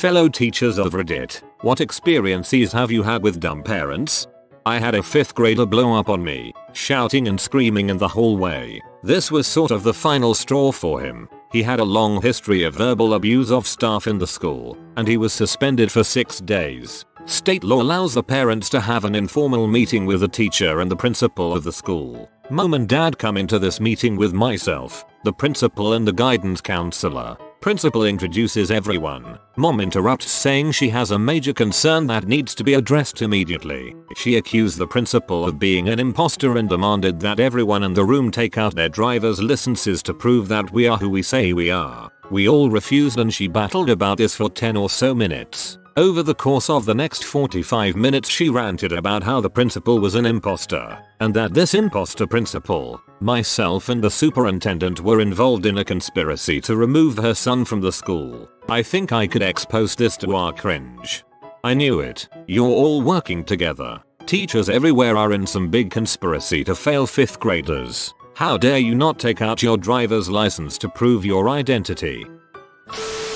Fellow teachers of Reddit, what experiences have you had with dumb parents? I had a 5th grader blow up on me, shouting and screaming in the hallway. This was sort of the final straw for him. He had a long history of verbal abuse of staff in the school, and he was suspended for 6 days. State law allows the parents to have an informal meeting with the teacher and the principal of the school. Mom and dad come into this meeting with myself, the principal and the guidance counselor. Principal introduces everyone. Mom interrupts saying she has a major concern that needs to be addressed immediately. She accused the principal of being an imposter and demanded that everyone in the room take out their driver's licenses to prove that we are who we say we are. We all refused and she battled about this for 10 or so minutes. Over the course of the next 45 minutes she ranted about how the principal was an imposter, and that this imposter principal, myself and the superintendent were involved in a conspiracy to remove her son from the school. I think I could expose this to our cringe. I knew it. You're all working together. Teachers everywhere are in some big conspiracy to fail 5th graders. How dare you not take out your driver's license to prove your identity?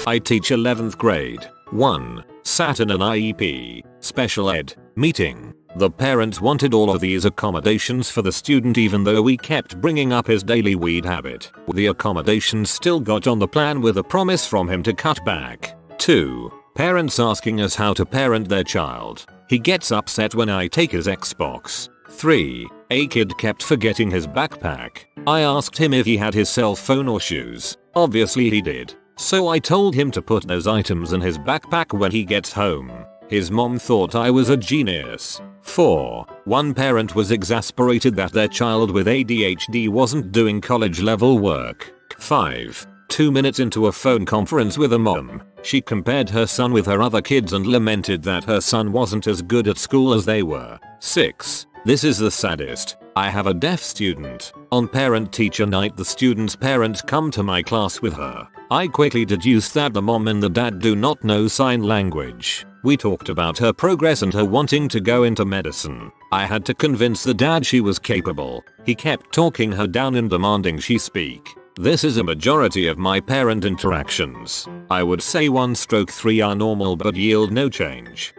I teach 11th grade. 1. Sat in an IEP, special ed, meeting. The parents wanted all of these accommodations for the student even though we kept bringing up his daily weed habit. The accommodations still got on the plan with a promise from him to cut back. 2. Parents asking us how to parent their child. He gets upset when I take his Xbox. 3. A kid kept forgetting his backpack. I asked him if he had his cell phone or shoes. Obviously he did. So I told him to put those items in his backpack when he gets home. His mom thought I was a genius. 4. One parent was exasperated that their child with ADHD wasn't doing college level work. 5. 2 minutes into a phone conference with a mom, she compared her son with her other kids and lamented that her son wasn't as good at school as they were. 6. This is the saddest. I have a deaf student. On parent-teacher night the student's parents come to my class with her. I quickly deduced that the mom and the dad do not know sign language. We talked about her progress and her wanting to go into medicine. I had to convince the dad she was capable. He kept talking her down and demanding she speak. This is a majority of my parent interactions. I would say 1/3 are normal but yield no change.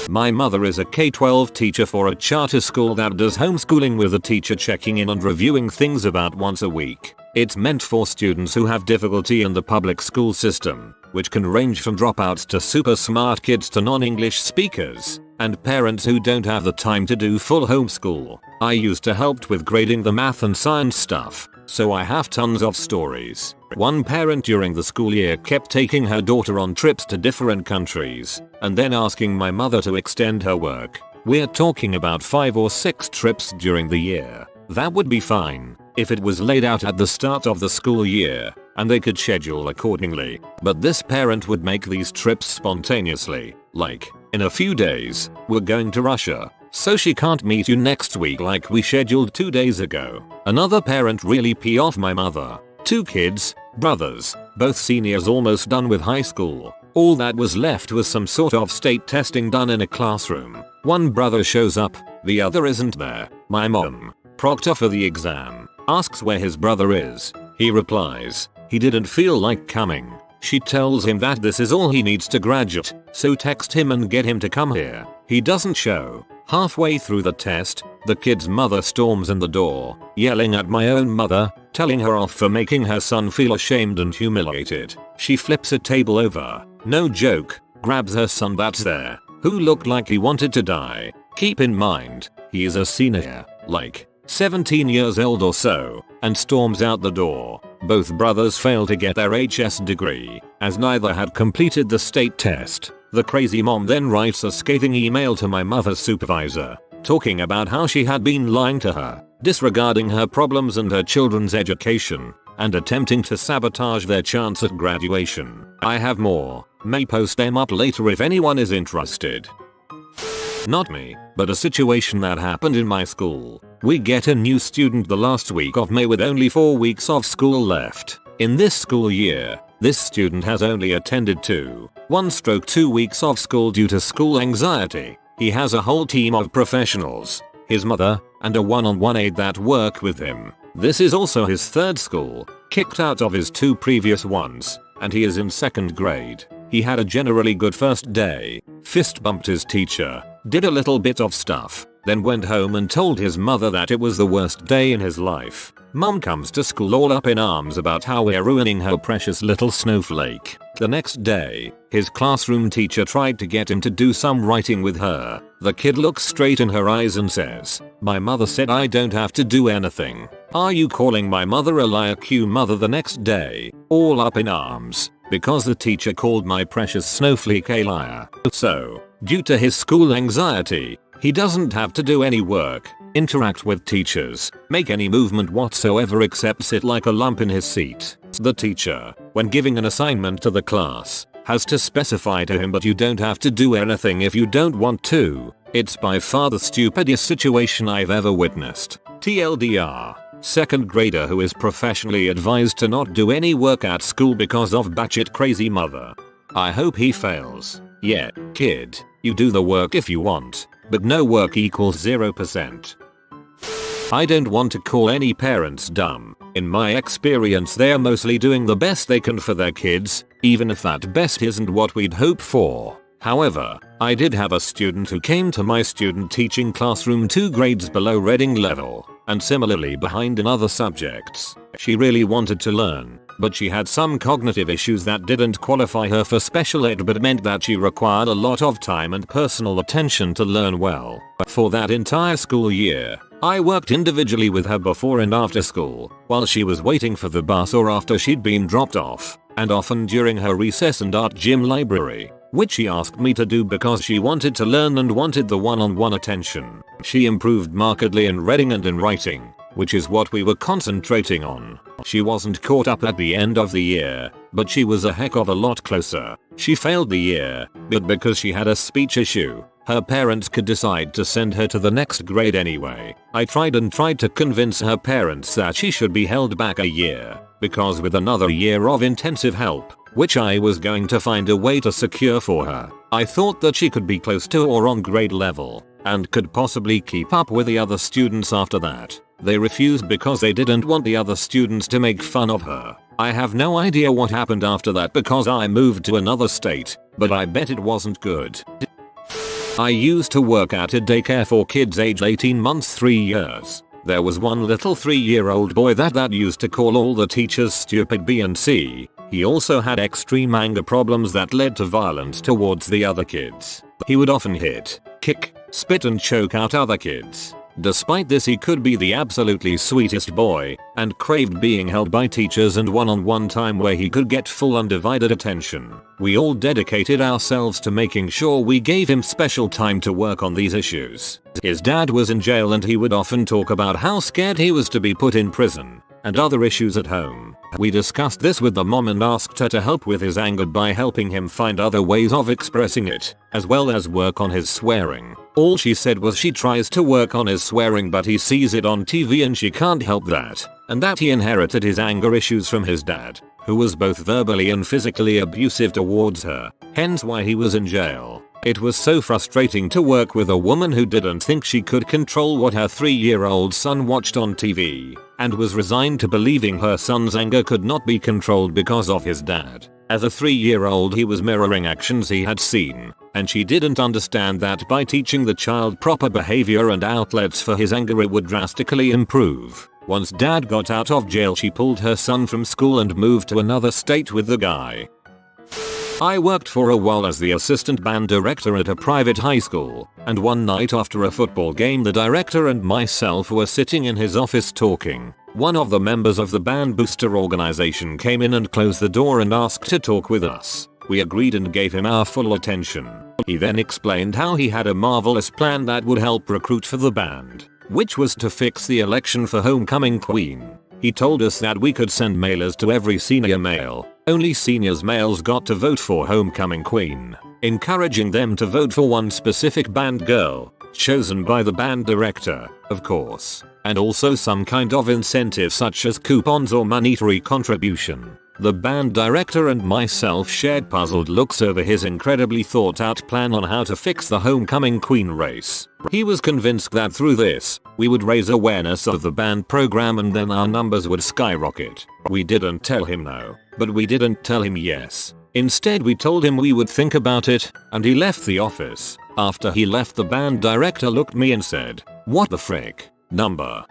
My mother is a K-12 teacher for a charter school that does homeschooling with a teacher checking in and reviewing things about once a week. It's meant for students who have difficulty in the public school system, which can range from dropouts to super smart kids to non-English speakers, and parents who don't have the time to do full homeschool. I used to help with grading the math and science stuff, so I have tons of stories. One parent during the school year kept taking her daughter on trips to different countries, and then asking my mother to extend her work. We're talking about 5 or 6 trips during the year. That would be fine if it was laid out at the start of the school year, and they could schedule accordingly. But this parent would make these trips spontaneously, like, in a few days, we're going to Russia, so she can't meet you next week like we scheduled 2 days ago. Another parent really pissed off my mother. 2 kids, brothers, both seniors almost done with high school. All that was left was some sort of state testing done in a classroom. One brother shows up, the other isn't there. My mom, proctor for the exam, asks where his brother is. He replies, he didn't feel like coming. She tells him that this is all he needs to graduate, so text him and get him to come here. He doesn't show. Halfway through the test, the kid's mother storms in the door, yelling at my own mother, telling her off for making her son feel ashamed and humiliated. She flips a table over, no joke, grabs her son that's there, who looked like he wanted to die. Keep in mind, he is a senior, like 17 years old or so, and storms out the door. Both brothers fail to get their HS degree, as neither had completed the state test. The crazy mom then writes a scathing email to my mother's supervisor, talking about how she had been lying to her, disregarding her problems and her children's education, and attempting to sabotage their chance at graduation. I have more, may post them up later if anyone is interested. Not me, but a situation that happened in my school. We get a new student the last week of May with only 4 weeks of school left. In this school year, this student has only attended 1/2 weeks of school due to school anxiety. He has a whole team of professionals, his mother, and a one-on-one aide that work with him. This is also his 3rd school, kicked out of his 2 previous ones, and he is in 2nd grade. He had a generally good first day, fist bumped his teacher, did a little bit of stuff, then went home and told his mother that it was the worst day in his life. Mom comes to school all up in arms about how we're ruining her precious little snowflake. The next day, his classroom teacher tried to get him to do some writing with her. The kid looks straight in her eyes and says, "My mother said I don't have to do anything. Are you calling my mother a liar?" Cue mother the next day, all up in arms, because the teacher called my precious snowflake a liar. So, due to his school anxiety, he doesn't have to do any work, interact with teachers, make any movement whatsoever except sit like a lump in his seat. The teacher, when giving an assignment to the class, has to specify to him, "But you don't have to do anything if you don't want to." It's by far the stupidest situation I've ever witnessed. TLDR, second grader who is professionally advised to not do any work at school because of batshit crazy mother. I hope he fails. Yeah, kid, you do the work if you want, but no work equals 0%. I don't want to call any parents dumb. In my experience, they're mostly doing the best they can for their kids, even if that best isn't what we'd hope for. However, I did have a student who came to my student teaching classroom 2 grades below reading level, and similarly behind in other subjects. She really wanted to learn, but she had some cognitive issues that didn't qualify her for special ed but meant that she required a lot of time and personal attention to learn well. For that entire school year, I worked individually with her before and after school, while she was waiting for the bus or after she'd been dropped off, and often during her recess and art gym library, which she asked me to do because she wanted to learn and wanted the one-on-one attention. She improved markedly in reading and in writing, which is what we were concentrating on. She wasn't caught up at the end of the year, but she was a heck of a lot closer. She failed the year, but because she had a speech issue, her parents could decide to send her to the next grade anyway. I tried to convince her parents that she should be held back a year, because with another year of intensive help, which I was going to find a way to secure for her, I thought that she could be close to or on grade level, and could possibly keep up with the other students after that. They refused because they didn't want the other students to make fun of her. I have no idea what happened after that because I moved to another state, but I bet it wasn't good. I used to work at a daycare for kids aged 18 months 3 years. There was one little 3-year-old boy that used to call all the teachers stupid B and C. He also had extreme anger problems that led to violence towards the other kids. He would often hit, kick, spit and choke out other kids. Despite this, he could be the absolutely sweetest boy, and craved being held by teachers and one-on-one time where he could get full undivided attention. We all dedicated ourselves to making sure we gave him special time to work on these issues. His dad was in jail and he would often talk about how scared he was to be put in prison, and other issues at home. We discussed this with the mom and asked her to help with his anger by helping him find other ways of expressing it, as well as work on his swearing. All she said was she tries to work on his swearing but he sees it on TV and she can't help that, and that he inherited his anger issues from his dad, who was both verbally and physically abusive towards her, hence why he was in jail. It was so frustrating to work with a woman who didn't think she could control what her 3-year-old son watched on TV, and was resigned to believing her son's anger could not be controlled because of his dad. As a 3-year-old, he was mirroring actions he had seen, and she didn't understand that by teaching the child proper behavior and outlets for his anger it would drastically improve. Once dad got out of jail, she pulled her son from school and moved to another state with the guy. I worked for a while as the assistant band director at a private high school, and one night after a football game the director and myself were sitting in his office talking. One of the members of the band booster organization came in and closed the door and asked to talk with us. We agreed and gave him our full attention. He then explained how he had a marvelous plan that would help recruit for the band, which was to fix the election for homecoming queen. He told us that we could send mailers to every senior male. Only seniors males got to vote for homecoming queen, encouraging them to vote for one specific band girl, chosen by the band director, of course, and also some kind of incentive such as coupons or monetary contribution. The band director and myself shared puzzled looks over his incredibly thought out plan on how to fix the homecoming queen race. He was convinced that through this, we would raise awareness of the band program and then our numbers would skyrocket. We didn't tell him no, but we didn't tell him yes. Instead we told him we would think about it, and he left the office. After he left, the band director looked at me and said, "What the frick? Number."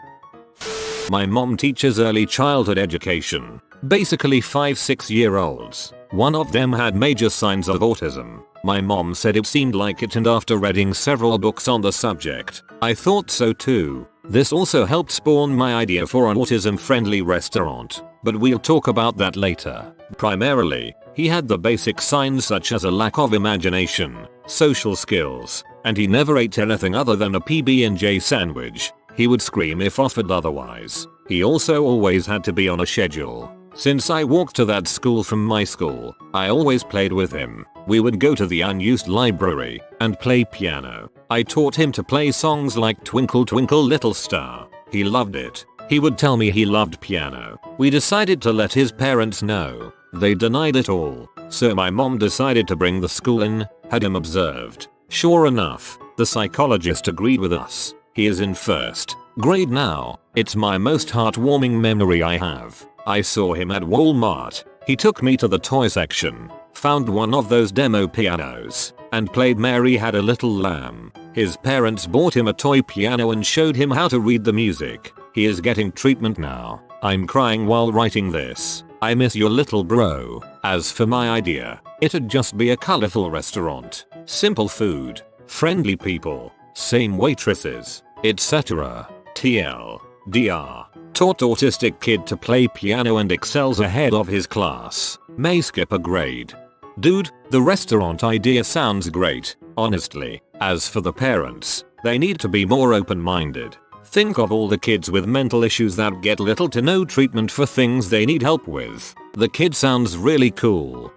My mom teaches early childhood education. Basically 5-6-year-olds. One of them had major signs of autism. My mom said it seemed like it, and after reading several books on the subject, I thought so too. This also helped spawn my idea for an autism-friendly restaurant, but we'll talk about that later. Primarily, he had the basic signs such as a lack of imagination, social skills, and he never ate anything other than a PB&J sandwich. He would scream if offered otherwise. He also always had to be on a schedule. Since I walked to that school from my school, I always played with him. We would go to the unused library and play piano. I taught him to play songs like Twinkle Twinkle Little Star. He loved it. He would tell me he loved piano. We decided to let his parents know. They denied it all. So my mom decided to bring the school in, had him observed. Sure enough, the psychologist agreed with us. He is in first grade now. It's my most heartwarming memory I have. I saw him at Walmart. He took me to the toy section, found one of those demo pianos, and played Mary Had a Little Lamb. His parents bought him a toy piano and showed him how to read the music. He is getting treatment now. I'm crying while writing this. I miss your little bro. As for my idea, it'd just be a colorful restaurant. Simple food, friendly people, same waitresses, etc. TLDR. Taught autistic kid to play piano and excels ahead of his class. May skip a grade. Dude, the restaurant idea sounds great, honestly. As for the parents, they need to be more open-minded. Think of all the kids with mental issues that get little to no treatment for things they need help with. The kid sounds really cool.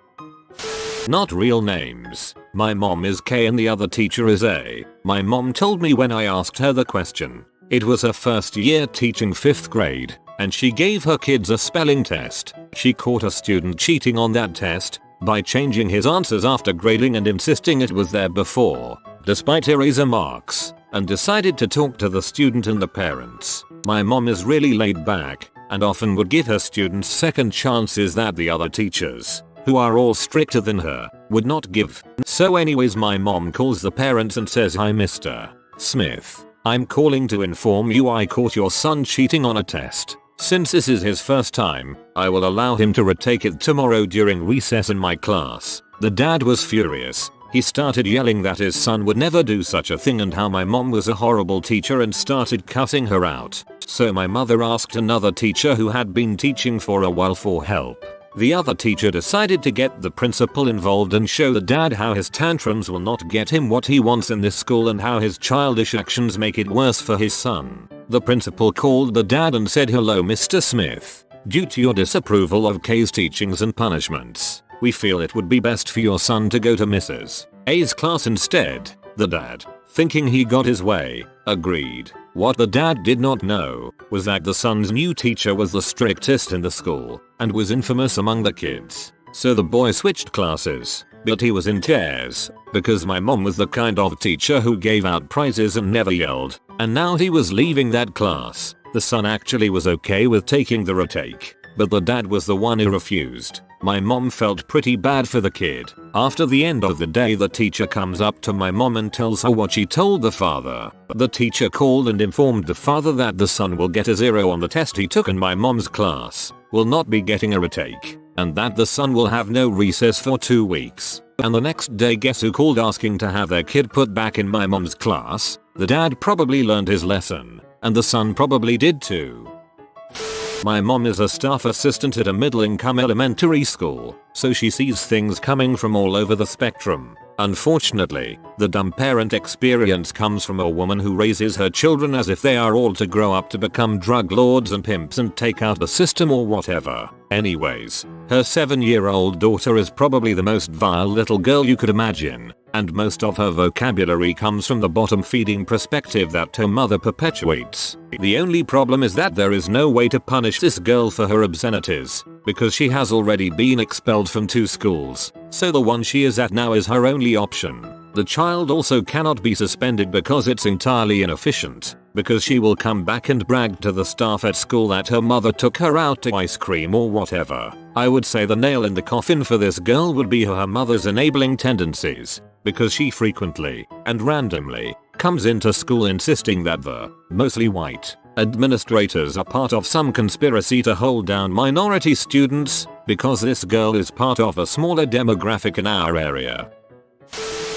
Not real names. My mom is K and the other teacher is A. My mom told me when I asked her the question. It was her first year teaching 5th grade, and she gave her kids a spelling test. She caught a student cheating on that test by changing his answers after grading and insisting it was there before, despite eraser marks, and decided to talk to the student and the parents. My mom is really laid back and often would give her students second chances that the other teachers, who are all stricter than her, would not give. So anyways, my mom calls the parents and says, "Hi Mr. Smith. I'm calling to inform you I caught your son cheating on a test. Since this is his first time, I will allow him to retake it tomorrow during recess in my class." The dad was furious. He started yelling that his son would never do such a thing and how my mom was a horrible teacher and started cussing her out. So my mother asked another teacher who had been teaching for a while for help. The other teacher decided to get the principal involved and show the dad how his tantrums will not get him what he wants in this school and how his childish actions make it worse for his son. The principal called the dad and said, "Hello Mr. Smith. Due to your disapproval of K's teachings and punishments, we feel it would be best for your son to go to Mrs. A's class instead." The dad, thinking he got his way, agreed. What the dad did not know was that the son's new teacher was the strictest in the school and was infamous among the kids. So the boy switched classes, but he was in tears because my mom was the kind of teacher who gave out prizes and never yelled, and now he was leaving that class. The son actually was okay with taking the retake, but the dad was the one who refused. My mom felt pretty bad for the kid. After the end of the day, the teacher comes up to my mom and tells her what she told the father. The teacher called and informed the father that the son will get a 0 on the test he took in my mom's class, will not be getting a retake, and that the son will have no recess for 2 weeks. And the next day, guess who called asking to have their kid put back in my mom's class? The dad probably learned his lesson, and the son probably did too. My mom is a staff assistant at a middle-income elementary school, so she sees things coming from all over the spectrum. Unfortunately, the dumb parent experience comes from a woman who raises her children as if they are all to grow up to become drug lords and pimps and take out the system or whatever. Anyways, her 7-year-old daughter is probably the most vile little girl you could imagine, and most of her vocabulary comes from the bottom-feeding perspective that her mother perpetuates. The only problem is that there is no way to punish this girl for her obscenities, because she has already been expelled from 2 schools, so the one she is at now is her only option. The child also cannot be suspended because it's entirely inefficient, because she will come back and brag to the staff at school that her mother took her out to ice cream or whatever. I would say the nail in the coffin for this girl would be her mother's enabling tendencies, because she frequently, and randomly, comes into school insisting that the, mostly white, administrators are part of some conspiracy to hold down minority students, because this girl is part of a smaller demographic in our area.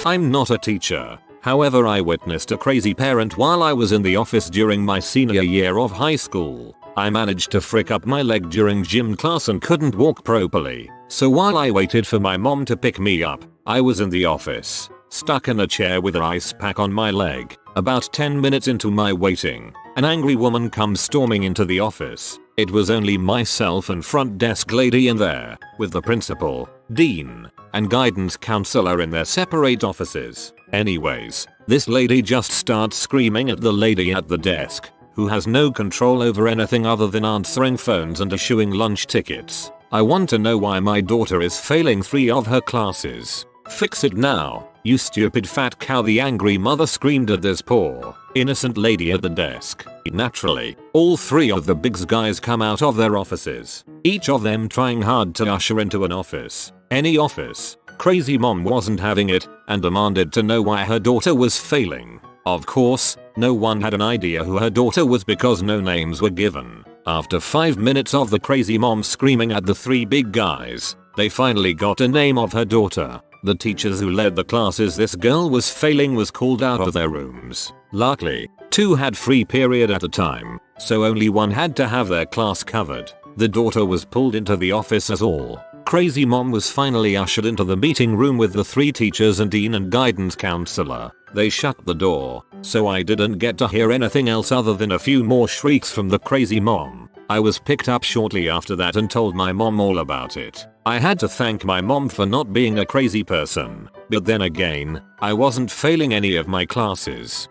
I'm not a teacher. However, I witnessed a crazy parent while I was in the office during my senior year of high school. I managed to frick up my leg during gym class and couldn't walk properly. So while I waited for my mom to pick me up, I was in the office, stuck in a chair with an ice pack on my leg. About 10 minutes into my waiting, an angry woman comes storming into the office. It was only myself and front desk lady in there, with the principal, dean, and guidance counselor in their separate offices. Anyways, this lady just starts screaming at the lady at the desk, who has no control over anything other than answering phones and issuing lunch tickets. I want to know why my daughter is failing 3 of her classes. Fix it now, you stupid fat cow, the angry mother screamed at this poor, innocent lady at the desk. Naturally, all 3 of the big guys come out of their offices, each of them trying hard to usher into an office. Any office. Crazy mom wasn't having it and demanded to know why her daughter was failing. Of course, no one had an idea who her daughter was because no names were given. After 5 minutes of the crazy mom screaming at the 3 big guys, they finally got a name of her daughter. The teachers who led the classes this girl was failing was called out of their rooms. Luckily, 2 had free period at a time, so only 1 had to have their class covered. The daughter was pulled into the office as all. Crazy mom was finally ushered into the meeting room with the 3 teachers and dean and guidance counselor. They shut the door, so I didn't get to hear anything else other than a few more shrieks from the crazy mom. I was picked up shortly after that and told my mom all about it. I had to thank my mom for not being a crazy person, but then again, I wasn't failing any of my classes.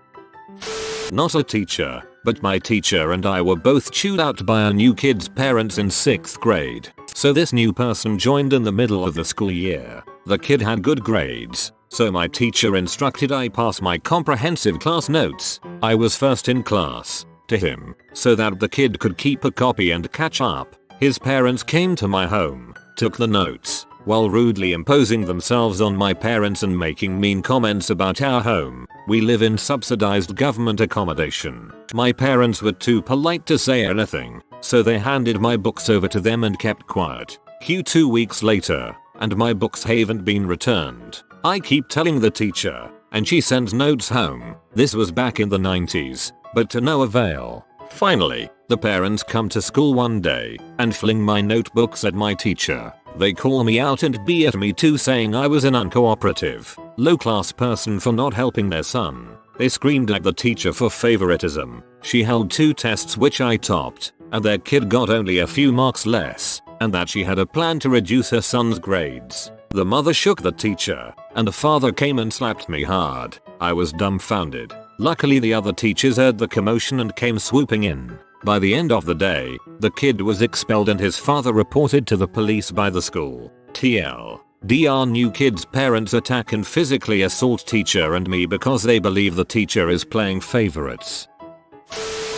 Not a teacher, but my teacher and I were both chewed out by a new kid's parents in 6th grade. So this new person joined in the middle of the school year. The kid had good grades, so my teacher instructed I pass my comprehensive class notes. I was first in class, to him, so that the kid could keep a copy and catch up. His parents came to my home, took the notes, while rudely imposing themselves on my parents and making mean comments about our home. We live in subsidized government accommodation. My parents were too polite to say anything, so they handed my books over to them and kept quiet. 2 weeks later, and my books haven't been returned. I keep telling the teacher, and she sends notes home. This was back in the 90s, but to no avail. Finally, the parents come to school one day and fling my notebooks at my teacher. They call me out and at me too, saying I was an uncooperative, low-class person for not helping their son. They screamed at the teacher for favoritism. She held 2 tests which I topped, and their kid got only a few marks less, and that she had a plan to reduce her son's grades. The mother shook the teacher, and the father came and slapped me hard. I was dumbfounded. Luckily the other teachers heard the commotion and came swooping in. By the end of the day, the kid was expelled and his father reported to the police by the school. TLDR, new kid's parents attack and physically assault teacher and me because they believe the teacher is playing favorites.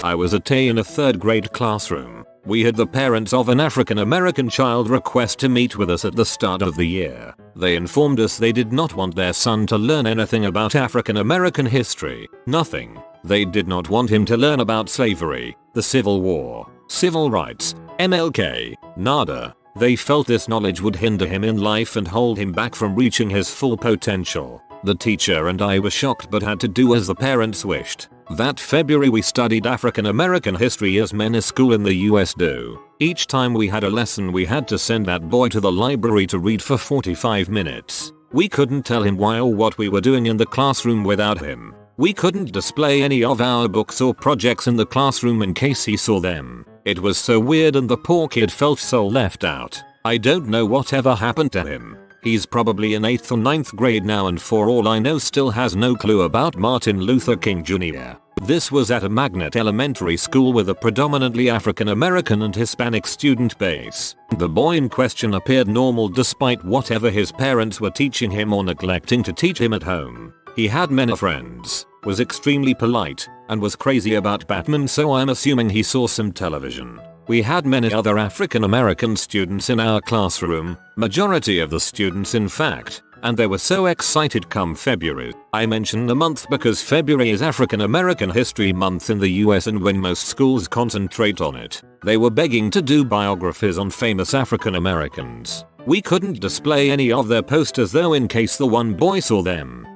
I was a TA in a 3rd grade classroom. We had the parents of an African American child request to meet with us at the start of the year. They informed us they did not want their son to learn anything about African American history. Nothing. They did not want him to learn about slavery, the Civil War, civil rights, MLK, nada. They felt this knowledge would hinder him in life and hold him back from reaching his full potential. The teacher and I were shocked but had to do as the parents wished. That February we studied African American history as men in school in the US do. Each time we had a lesson we had to send that boy to the library to read for 45 minutes. We couldn't tell him why or what we were doing in the classroom without him. We couldn't display any of our books or projects in the classroom in case he saw them. It was so weird and the poor kid felt so left out. I don't know whatever happened to him. He's probably in 8th or 9th grade now and for all I know still has no clue about Martin Luther King Jr. This was at a magnet elementary school with a predominantly African American and Hispanic student base. The boy in question appeared normal despite whatever his parents were teaching him or neglecting to teach him at home. He had many friends, was extremely polite, and was crazy about Batman, so I'm assuming he saw some television. We had many other African American students in our classroom, majority of the students in fact, and they were so excited come February. I mention the month because February is African American History Month in the US, and when most schools concentrate on it, they were begging to do biographies on famous African Americans. We couldn't display any of their posters though in case the one boy saw them.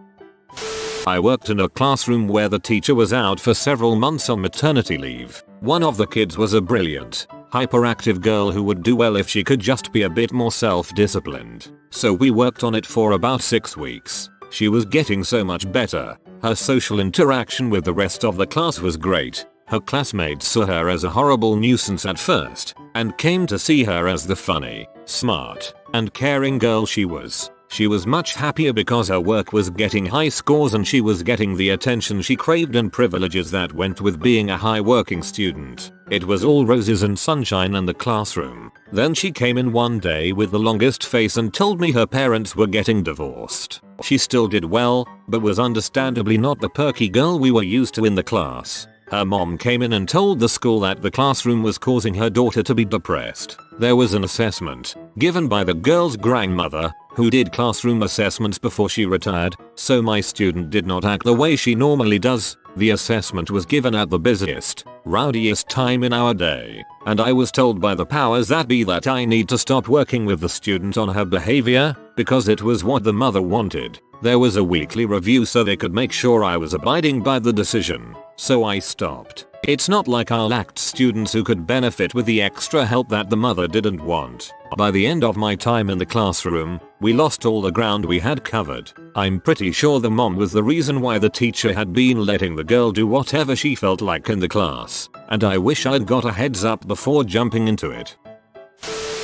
I worked in a classroom where the teacher was out for several months on maternity leave. One of the kids was a brilliant, hyperactive girl who would do well if she could just be a bit more self-disciplined. So we worked on it for about 6 weeks. She was getting so much better. Her social interaction with the rest of the class was great. Her classmates saw her as a horrible nuisance at first, and came to see her as the funny, smart, and caring girl she was. She was much happier because her work was getting high scores and she was getting the attention she craved and privileges that went with being a high working student. It was all roses and sunshine in the classroom. Then she came in one day with the longest face and told me her parents were getting divorced. She still did well, but was understandably not the perky girl we were used to in the class. Her mom came in and told the school that the classroom was causing her daughter to be depressed. There was an assessment given by the girl's grandmother, who did classroom assessments before she retired, so my student did not act the way she normally does. The assessment was given at the busiest, rowdiest time in our day, and I was told by the powers that be that I need to stop working with the student on her behavior, because it was what the mother wanted. There was a weekly review so they could make sure I was abiding by the decision, so I stopped. It's not like I lacked students who could benefit with the extra help that the mother didn't want. By the end of my time in the classroom, we lost all the ground we had covered. I'm pretty sure the mom was the reason why the teacher had been letting the girl do whatever she felt like in the class, and I wish I'd got a heads up before jumping into it.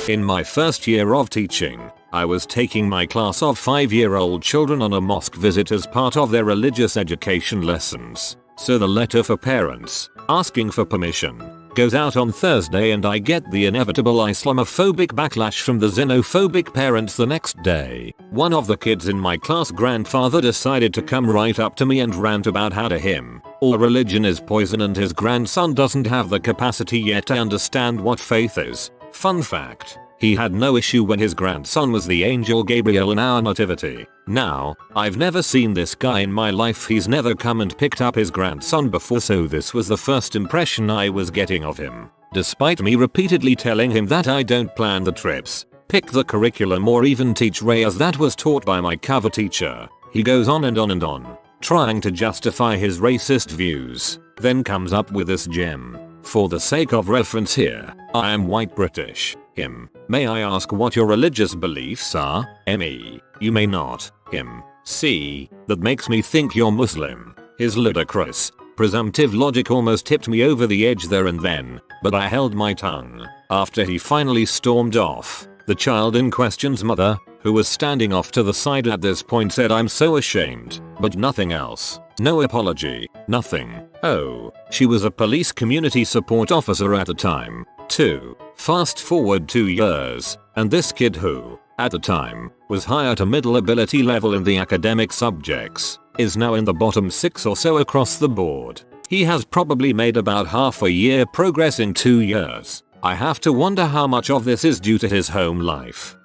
In my first year of teaching, I was taking my class of 5-year-old children on a mosque visit as part of their religious education lessons. So the letter for parents, asking for permission, goes out on Thursday and I get the inevitable Islamophobic backlash from the xenophobic parents the next day. One of the kids in my class grandfather decided to come right up to me and rant about how to him all religion is poison and his grandson doesn't have the capacity yet to understand what faith is. Fun fact. He had no issue when his grandson was the angel Gabriel in our nativity. Now, I've never seen this guy in my life. He's never come and picked up his grandson before, so this was the first impression I was getting of him. Despite me repeatedly telling him that I don't plan the trips, pick the curriculum or even teach Ray as that was taught by my cover teacher, he goes on and on and on, trying to justify his racist views, then comes up with this gem. For the sake of reference here, I am white British. Him. May I ask what your religious beliefs are? Me. You may not. Him. See, that makes me think you're Muslim. His ludicrous, presumptive logic almost tipped me over the edge there and then, but I held my tongue. After he finally stormed off, the child in question's mother, who was standing off to the side at this point, said, "I'm so ashamed," but nothing else. No apology, nothing. Oh, she was a police community support officer at the time, too. Fast forward 2 years, and this kid who, at the time, was higher to middle ability level in the academic subjects, is now in the bottom 6 or so across the board. He has probably made about half a year progress in 2 years. I have to wonder how much of this is due to his home life.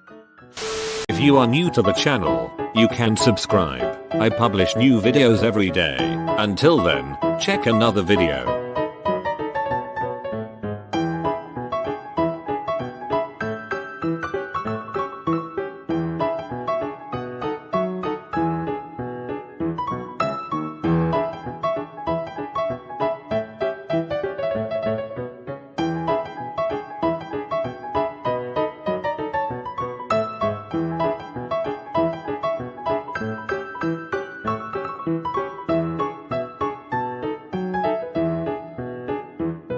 If you are new to the channel, you can subscribe. I publish new videos every day. Until then, check another video.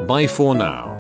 Bye for now.